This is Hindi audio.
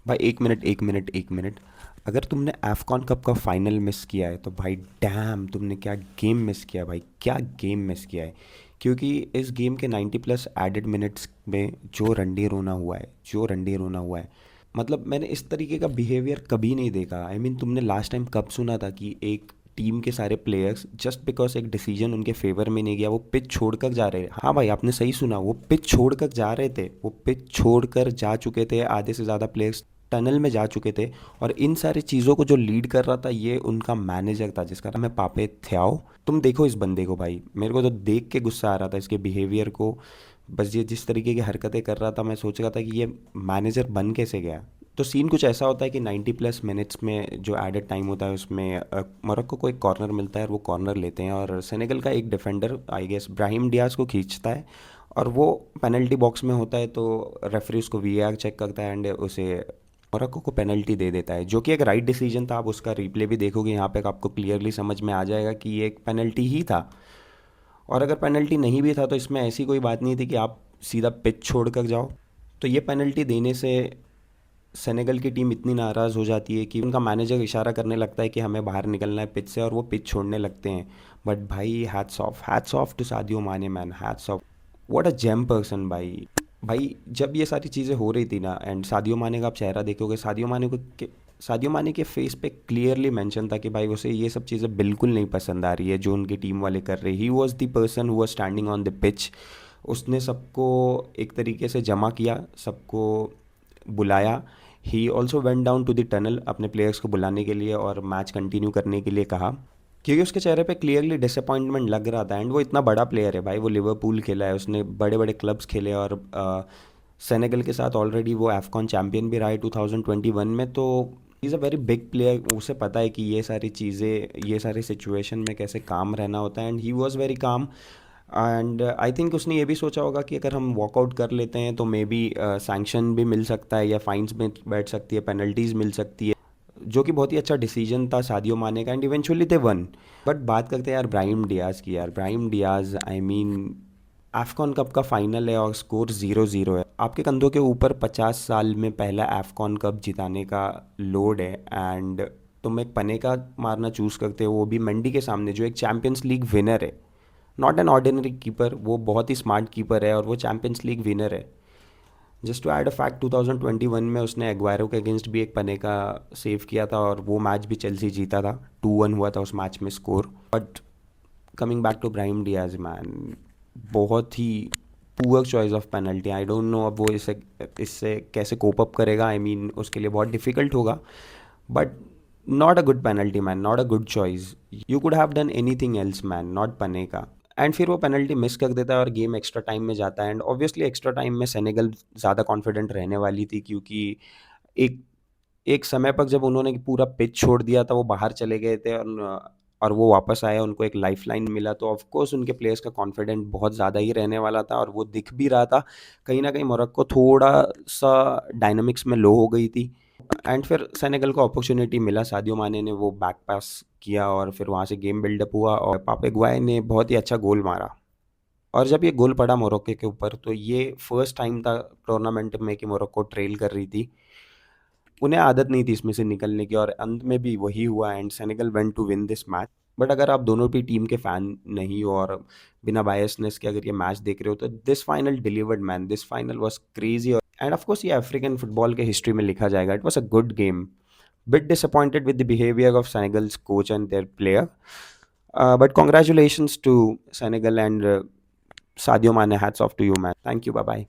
भाई एक मिनट, अगर तुमने एफकॉन कप का फाइनल मिस किया है तो भाई डैम तुमने क्या गेम मिस किया है भाई, क्या गेम मिस किया है। क्योंकि इस गेम के 90 प्लस एडेड मिनट्स में जो रंडी रोना हुआ है, मतलब मैंने इस तरीके का बिहेवियर कभी नहीं देखा। आई मीन तुमने लास्ट टाइम कब सुना था कि एक टीम के सारे प्लेयर्स जस्ट बिकॉज एक डिसीजन उनके फेवर में नहीं गया वो पिच छोड़ कर जा रहे हैं। हाँ भाई आपने सही सुना, वो पिच छोड़ कर जा रहे थे, वो पिच छोड़ कर जा चुके थे, आधे से ज़्यादा प्लेयर्स टनल में जा चुके थे। और इन सारी चीज़ों को जो लीड कर रहा था ये उनका मैनेजर था जिसका नाम है पापे थ्याओ। तुम देखो इस बंदे को भाई, मेरे को तो देख के गुस्सा आ रहा था इसके बिहेवियर को। बस ये जिस तरीके की हरकतें कर रहा था मैं सोच रहा था कि ये मैनेजर बन कैसे गया। तो सीन कुछ ऐसा होता है कि 90 प्लस मिनट्स में जो एडेड टाइम होता है उसमें मोरक्को को एक कॉर्नर मिलता है और वो कॉर्नर लेते हैं और सेनेगल का एक defender I guess Brahim Diaz को खींचता है और वो पेनल्टी बॉक्स में होता है। तो रेफरी उसको वीआर चेक करता है एंड उसे मोरक्को को पेनल्टी दे देता है, जो कि एक राइट डिसीजन था। आप उसका रिप्ले भी देखोगे यहाँ पे आपको क्लियरली समझ में आ जाएगा कि ये एक पेनल्टी ही था। और अगर पेनल्टी नहीं भी था तो इसमें ऐसी कोई बात नहीं थी कि आप सीधा पिच छोड़ कर जाओ। तो ये पेनल्टी देने से सेनेगल की टीम इतनी नाराज़ हो जाती है कि उनका मैनेजर इशारा करने लगता है कि हमें बाहर निकलना है पिच से और वो पिच छोड़ने लगते हैं। बट भाई hats off to Sadio Mane man, hats off. What a gem person भाई। भाई जब ये सारी चीज़ें हो रही थी ना एंड सादियो माने का आप चेहरा देखोगे, सादियो माने के फेस पे क्लियरली मेंशन था कि भाई उसे ये सब चीज़ें बिल्कुल नहीं पसंद आ रही है जो उनकी टीम वाले कर रहे। He was the person who was standing on the pitch. उसने सबको एक तरीके से जमा किया, सबको बुलाया। He also went down to the tunnel अपने प्लेयर्स को बुलाने के लिए और मैच कंटिन्यू करने के लिए कहा, क्योंकि उसके चेहरे पे क्लियरली डिसअपॉइंटमेंट लग रहा था। एंड वो इतना बड़ा प्लेयर है भाई, वो लिवरपूल खेला है, उसने बड़े बड़े क्लब्स खेले और सेनेगल के साथ ऑलरेडी वो एफकॉन चैम्पियन भी रहा है 2021 में। तो is a very big player, उसे पता है कि ये सारी चीज़ें, ये सारी सिचुएशन में कैसे काम रहना होता है। And he was very calm. And I think उसने ये भी सोचा होगा कि अगर हम वॉकआउट कर लेते हैं तो मे बी सैंक्शन भी मिल सकता है या फाइन्स में बैठ सकती है, पेनल्टीज़ मिल सकती है, जो कि बहुत ही अच्छा डिसीजन था सादियो माने का। And eventually they won. But बात करते हैं यार ब्राहिम डियाज की। यार Brahim Diaz, I mean AFCON cup का फाइनल है और स्कोर 0-0 है। आपके कंधों के ऊपर 50 साल में पहला एफकॉन कप जिताने का लोड है एंड तुम एक पने का मारना चूज़ करते हो, वो भी मंडी के सामने जो एक चैम्पियंस लीग विनर है। नॉट एन ऑर्डिनरी कीपर, वो बहुत ही स्मार्ट कीपर है और वो चैम्पियंस लीग विनर है। Just to add a fact, 2021 में उसने एग्वायरो के अगेंस्ट भी एक पने का सेव किया था और वो मैच भी चेल्सी जीता था। 2-1 हुआ था उस मैच में score. But coming back to Brahim Diaz man, बहुत ही poor choice of penalty. I don't know अब वो इसे इससे कैसे कोप अप करेगा। आई मीन उसके लिए बहुत डिफिकल्ट होगा। But not a good penalty man, not a good choice. You could have done anything else man, not पने का। एंड फिर वो पेनल्टी मिस कर देता है और गेम एक्स्ट्रा टाइम में जाता है। एंड ऑब्वियसली एक्स्ट्रा टाइम में सेनेगल ज़्यादा कॉन्फिडेंट रहने वाली थी, क्योंकि एक एक समय पर जब उन्होंने पूरा पिच छोड़ दिया था, वो बाहर चले गए थे और वो वापस आए, उनको एक लाइफलाइन मिला, तो ऑफ कोर्स उनके प्लेयर्स का कॉन्फिडेंट बहुत ज़्यादा ही रहने वाला था और वो दिख भी रहा था। कहीं ना कहीं मोरक्को थोड़ा सा डायनामिक्स में लो हो गई थी। एंड फिर सेनेगल को अपॉर्चुनिटी मिला, सादियो माने ने वो बैक पास किया और फिर वहाँ से गेम बिल्डअप हुआ और पापे गुआए ने बहुत ही अच्छा गोल मारा। और जब ये गोल पड़ा मोरक्को के ऊपर तो ये फर्स्ट टाइम था टूर्नामेंट में कि मोरक्को ट्रेल कर रही थी। उन्हें आदत नहीं थी इसमें से निकलने की और अंत में भी वही हुआ and Senegal went to win this match. But अगर आप दोनों भी टीम के फैन नहीं हो और बिना बायसनेस के अगर ये मैच देख रहे हो तो this final delivered man, this final was crazy. End of course ये अफ्रीकन फुटबॉल के हिस्ट्री में लिखा जाएगा। It was a good game. Bit disappointed with the behavior of Senegal's coach and their player. But congratulations to Senegal and Sadio Mane. Hats off to you, man. Thank you. Bye bye.